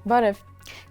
Բարև։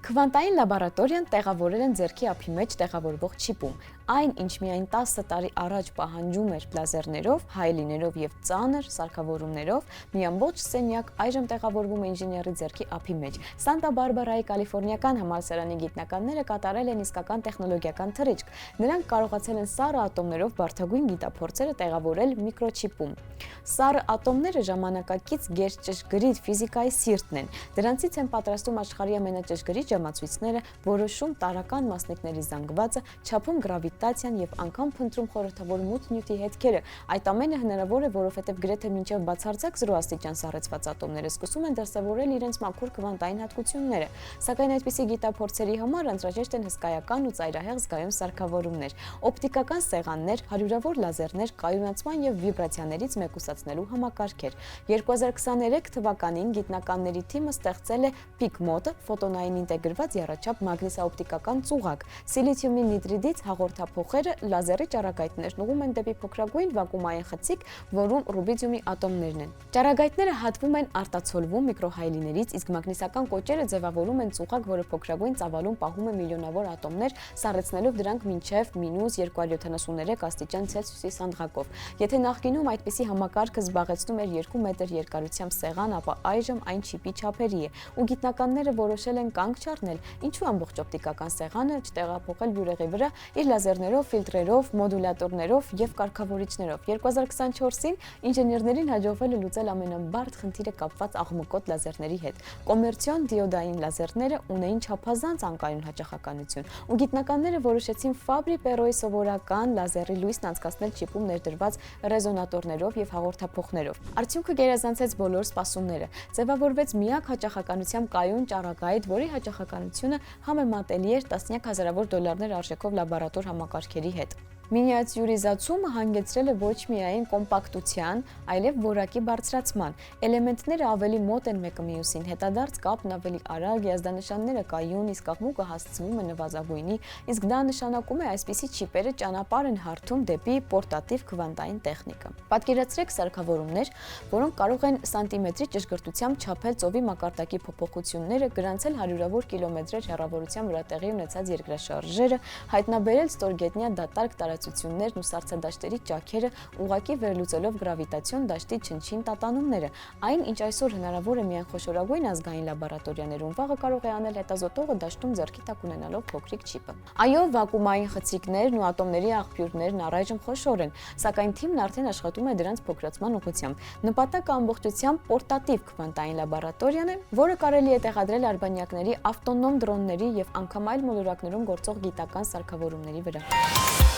Քվանտային լաբորատորիան տեղավորել են ձեռքի ափի մեջ տեղավորվող չիպում։ Այն, ինչ միայն 10 տարի առաջ պահանջում էր լազերներով, հայելիներով եւ ծանր սարքավորումներով, մի ամբողջ սենյակ այժմ տեղավորվում է ինժեների ձեռքի ափի մեջ։ Սանտա Բարբարայի կալիֆոռնիական համալսարանի գիտնականները կատարել են իսկական տեխնոլոգիական թռիչք։ Նրանք կարողացել են սառը ատոմներով բարդագույն գիտափորձերը տեղավորել միկրոչիպում։ Սառը ատոմները ժամանակակից գերճշգրիտ ֆիզիկայի սիրտն են։ Դրանցից են պատրաստում աշխարհի ամենաճշգրիտ ժամացույցները, որոշում տարրական մասնիկների զանգվածը, չափում գրավիտացիան եւ անգամ փնտրում խորհրդավոր մութ նյութի հետքերը։ Այդ ամենը հնարավոր է, որովհետեւ գրեթե մինչեւ բացարձակ 0 աստիճան սառեցված ատոմները սկսում են դրսևորել իրենց մաքուր քվանտային հատկությունները։ Սակայն այդպիսի գիտափորձերի համար անհրաժեշտ են հսկայական ու ծայրահեղ զգայուն սարքավորումներ, օպտիկական սեղաններ, հարյուրավոր լազերներ, կայունացման եւ վիբրացիաներից մեկուսացնելու համակարգեր։ 2023 թվականին գիտնականների թիմը ստեղծել է PIC-MOD, ֆոտոնային ինտեգրված եռաչափ մագնիսաօպտիկական ծուղակ։ Սիլիցիումի նիտրիդից հաղորդափոխերը լազերի ճառագայթներն ուղղում են դեպի փոքրագույն վակուումային խցիկ, որում ռուբիդիումի ատոմներն են։ Ճառագայթները հատվում են արտացոլվում միկրոհայելիներից, իսկ մագնիսական կոճերը ձևավորում են ծուղակ, որը փոքրագույն ծավալում պահում է միլիոնավոր ատոմներ, սառեցնելով դրանք մինչև -273 աստիճան Ցելսիուսի սանդղակով։ Եթե նախկինում այդպիսի համակարգը զբաղեցնում էր 2 մետր երկարությամբ սեղան, ապա այժմ այն չիպի չափերի է, ու գիտնականները որոշել են կանգ չառնել, ինչու ամբողջ օպտիկական սեղանը չտեղափոխել բյուրեղի վրա իր լազերներով, ֆիլտրերով, մոդուլյատորներով եւ կարգավորիչներով։ 2024-ին ինժեներներին հաջողվել է լուծել ամենաբարդ խնդիրը կապված աղմկոտ լազերների հետ։ Կոմերցիոն դիոդային լազերները ունեին չափազանց անկայուն հաճախականություն, ու գիտնականները որոշեցին Fabry Perot-ի սովորական լազերի լույսն անցկացնել չիպում ներդրված ռեզոնատորներով եւ հաղորդափոխներով։ Արդյունքը գերազանցեց բոլոր սպասումները։ Ձևավորվեց միակ հաճախականությամբ կայուն ճառագայթ, որի հաճախականությունը համեմատելի էր տասնյակ հազարավոր դոլարներ արժեքով լաբորատոր համակարգերի հետ։ Մինիատյուրիզացումը հանգեցրել է ոչ միայն կոմպակտության, այլև որակի բարձրացման։ Էլեմենտները ավելի մոտ են մեկը մյուսին, հետադարձ կապն ավելի արագ, ազդանշանները կայուն, իսկ աղմուկը հասցվում է նվազագույնի, իսկ դա նշանակում է այսպիսի չիպերը ճանապարհ են հարթում դեպի պորտատիվ քվանտային տեխնիկա։ Պատկերացրեք սարքավորումներ, որոնք կարող են սանտիմետրի ճշգրտությամբ չափել ծովի մակարդակի փոփոխությունները, գրանցել հարյուրավոր կիլոմետրեր հեռավորության վրա տեղի ունեցած երկրաշարժերը, հայտնաբերել ստորգետնյա դատարկ տարածություններն ու սառցադաշտերի ճաքերը, ուղղակի վերլուծելով գրավիտացիոն դաշտի չնչին տատանումները։ Այն, ինչ այսօր հնարավոր է միայն խոշորագույն ազգային լաբորատորիաներում, վաղը կարող է անել հետազոտողը դաշտում ձեռքի տակ ունենալով փոքրիկ չիպը։ Այո, վակուումային խցիկներն ու ատոմների աղբյուրներն առայժմ խոշոր են, սակայն թիմն արդեն աշխատում է դրանց փոքրացման ուղղությամբ։ Նպատակը ամբողջությամբ պորտատիվ քվանտային լաբորատորիան է, որը կարելի է տեղադրել արբանյակների, ավտոնոմ դրոնների եւ անգամ այլ մոլորակներում գործող գիտական սարքավորումների վրա։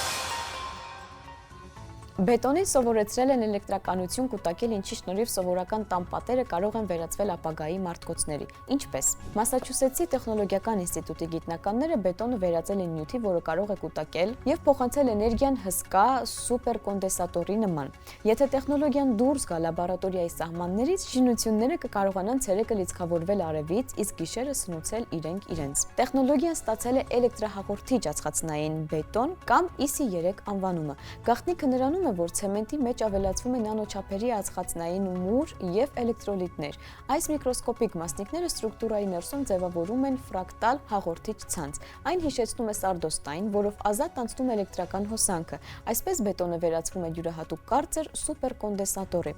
Բետոնին սովորեցրել են էլեկտրականություն կուտակել, ինչի շնորհիվ սովորական տան-պատերը կարող են վերածվել ապագայի մարտկոցների։ Ինչպես։ Մասաչուսեթսի տեխնոլոգիական ինստիտուտի գիտնականները բետոնը վերածել են նյութի, որը կարող է կուտակել եւ փոխանցել էներգիան հսկա սուպերկոնդենսատորի նման։ Եթե տեխնոլոգիան դուրս գա լաբորատորիայի սահմաններից, շինությունները կկարողանան ցերեկը լիցքավորվել արևից, իսկ գիշերը սնուցել իրենք իրենց։ Տեխնոլոգիան ստացել է էլեկտրահաղորդիչ ածխածնային բետոն կամ EC3 անվանումը։ Գաղտնիքը նրանում է, որ ցեմենտի մեջ ավելացվում է նանոչափերի ածխածնային մուր եւ էլեկտրոլիտներ։ Այս միկրոսկոպիկ մասնիկները ստրուկտուրայի ներսում ձևավորում են ֆրակտալ հաղորդիչ ցանց։ Այն հիշեցնում է սարդոստային, որով ազատ անցնում է էլեկտրական հոսանքը։ Այսպես բետոնը վերածվում է յուրահատուկ կարծր սուպերկոնդենսատորի։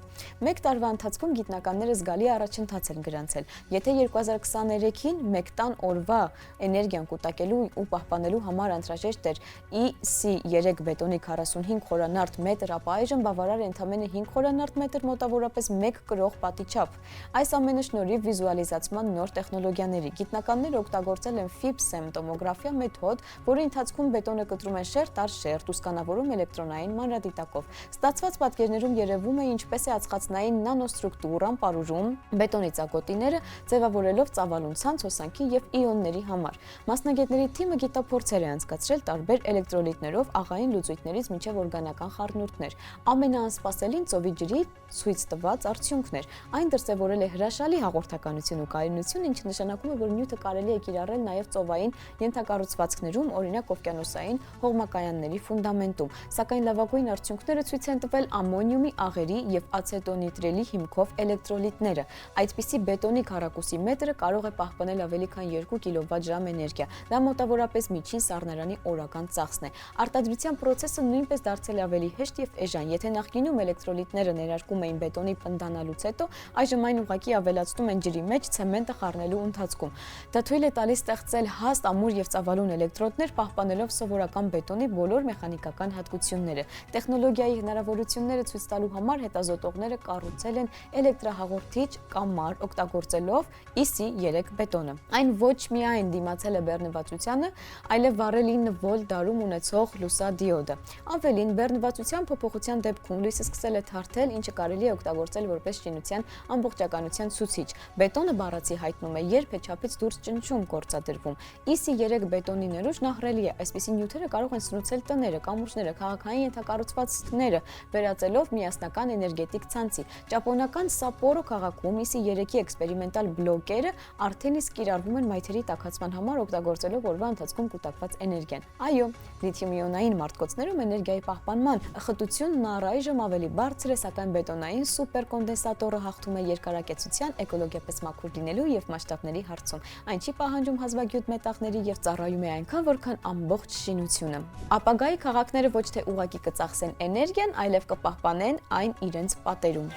Մեկ տարվա ընթացքում գիտնականները զգալի առաջընթաց են գրանցել։ Եթե 2023-ին մեկ տան օրվա էներգիան կուտակելու ու պահպանելու համար անհրաժեշտ էր EC3 բետոնի 45 խորանարդ մետր, ապա այժմ բավարար է ընդամենը 5 խորանարդ մետր, մոտավորապես 1 կրող պատի չափ։ Այս ամենը շնորհիվ վիզուալիզացման նոր տեխնոլոգիաների։ Գիտնականները օգտագործել են FIB-SEM տոմոգրաֆիա մեթոդ, որի ընթացքում բետոնը կտրում են շերտ առ շերտ ու սկանավորում էլեկտրոնային մանրադիտակով։ Ստացված պատկերներում երևում է ինչպես է ածխածնային նանոստրուկտուրան պարուրում բետոնի ծակոտիները, ձևավորելով ծավալուն ցանց հոսանքի եւ իոնների համար։ Մասնագետների թիմը գիտափորձեր է անցկացրել տարբեր էլեկտրոլիտներով աղային լուծույթներից մինչև օրգանական խառնուրդներ։ հաղորդներ։ Ամենաանսպասելին ծովի ջրի ցույց տված արդյունքներ։ Այն դրսևորել է հրաշալի հաղորդականություն ու կայունություն, ինչը նշանակում է, որ նյութը կարելի է կիրառել նաև ծովային ենթակառուցվածքներում, օրինակ օվկիանոսային հողմակայանների ֆունդամենտում։ Սակայն լավագույն արդյունքները ցույց են տվել ամոնիումի աղերի եւ ացետոնիտրելի հիմքով էլեկտրոլիտները։ Այդպիսի բետոնի քառակուսի մետրը կարող է պահպանել ավելի քան 2 կիլովատ-ժամ էներգիա։ Դա մոտավորապես միջին սառնարանի օրական ծախսն է։ Արտադրության process-ը նույնպես դարձել է ավելի հեշտ եւ էժան։ Եթե նախկինում էլեկտրոլիտները ներարկում էին բետոնի պնդանալուց հետո, այժմ այն ուղղակի ավելացնում են ջրի մեջ ցեմենտը խառնելու ընթացքում։ Դա թույլ է տալիս ստեղծել հաստ, ամուր եւ ծավալուն էլեկտրոդներ, պահպանելով սովորական բետոնի բոլոր մեխանիկական հատկությունները։ Տեխնոլոգիայի հնարավորությունները ցույց տալու համար հետազոտողները կառուցել են էլեկտրահաղորդիչ կամար, օգտագործելով EC3 բետոնը։ Այն ոչ միայն դիմացել է բեռնվածությանը, այլև վառել 9 վոլտ դարում ունեցող լուսադիոդը։ Ավելին, բեռնվածության փոփոխության դեպքում լույսը սկսել է թարթել, ինչը կարելի է օգտագործել որպես շինության ամբողջականության ցուցիչ։ Բետոնը բառացի հայտնում է, երբ է չափից դուրս ճնշում գործադրվում։ EC3 բետոնի ներուժն ահռելի է, այսպիսի նյութերը կարող են սնուցել տները, կամուրջները, քաղաքային ենթակառուցվածքները, վերածելով միասնական էներգետիկ ցանցի։ Ճապոնական Սապորո քաղաքում EC3-ի էքսպերիմենտալ բլոկերը արդեն իսկ կիրառվում են մայթերի տաքացման համար, օգտագործելով օրվա ընթացքում կուտակված էներգիան։ Այո, լիթիում-իոնային մարտկոցներում էներգիայի պահպանման խտությունն առայժմ ավելի բարձր է, սակայն բետոնային սուպերկոնդենսատորը հաղթում է երկարակեցության, էկոլոգիապես մաքուր լինելու եւ մասշտաբների հարցում։ Այն չի պահանջում հազվագյուտ մետաղների եւ ծառայում է այնքան, որքան ամբողջ շինությունը։ Ապագայի քաղաքները ոչ թե ուղղակի կծախսեն էներգիան, այլև կպահպանեն այն իրենց պատերում։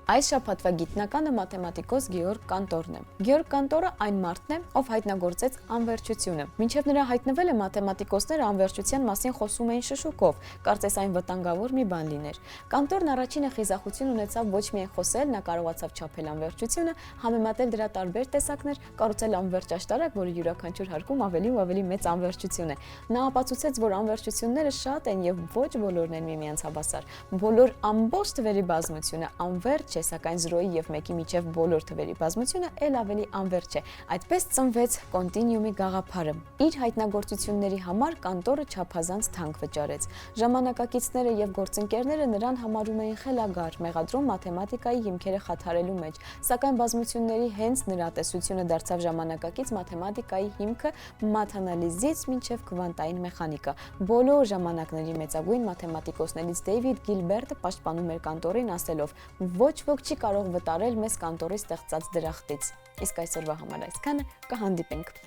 Այս շաբաթվա գիտնականը մաթեմատիկոս Գեորգ Կանտորն է։ Գեորգ Կանտորը այն մարդն է, ով հայտնագործեց անվերջությունը։ Մինչև նրա հայտնվելը մաթեմատիկոսները անվերջության մասին խոսում էին շշուկով, կարծես այն վտանգավոր մի բան լիներ։ Կանտորն առաջինը խիզախություն ունեցավ ոչ միայն խոսել, նա կարողացավ չափել անվերջությունը, համեմատել դրա տարբեր տեսակներ, կառուցել անվերջ աշտարակ, որը յուրաքանչյուր հարկում ավելի ու ավելի մեծ անվերջություն է։ Նա ապացուցեց, որ անվերջությունները շատ են եւ ոչ բոլորն են միմյանց հավասար։ Բոլոր ամբողջ թվերի բազմությունը անվերջ չէ, սակայն 0-ի եւ 1-ի միջև բոլոր թվերի բազմությունը էլ ավելի անվերջ է։ Այդպես ծնվեց կոնտինիումի գաղափարը։ Իր հայտնագործությունների համար Կանտորը չափազանց թանկ վճարեց։ Ժամանակակիցները եւ գործընկերները նրան համարում էին խելագար, մեղադրում մաթեմատիկայի հիմքերը խաթարելու մեջ, սակայն բազմությունների հենց նրա տեսությունը դարձավ ժամանակակից մաթեմատիկայի հիմքը մաթանալիզից մինչև քվանտային մեխանիկա։ Բոլոր ժամանակների մեծագույն մաթեմատիկոսներից Դեյվիդ Գիլբերտը պաշտպանում էր Կանտորին, ասելով. «Ոչ ոք չի կարող վտարել մեզ Կանտորի ստեղծած դրախտից»։ Իսկ այսօրվա համար այսքանը, կհանդիպենք։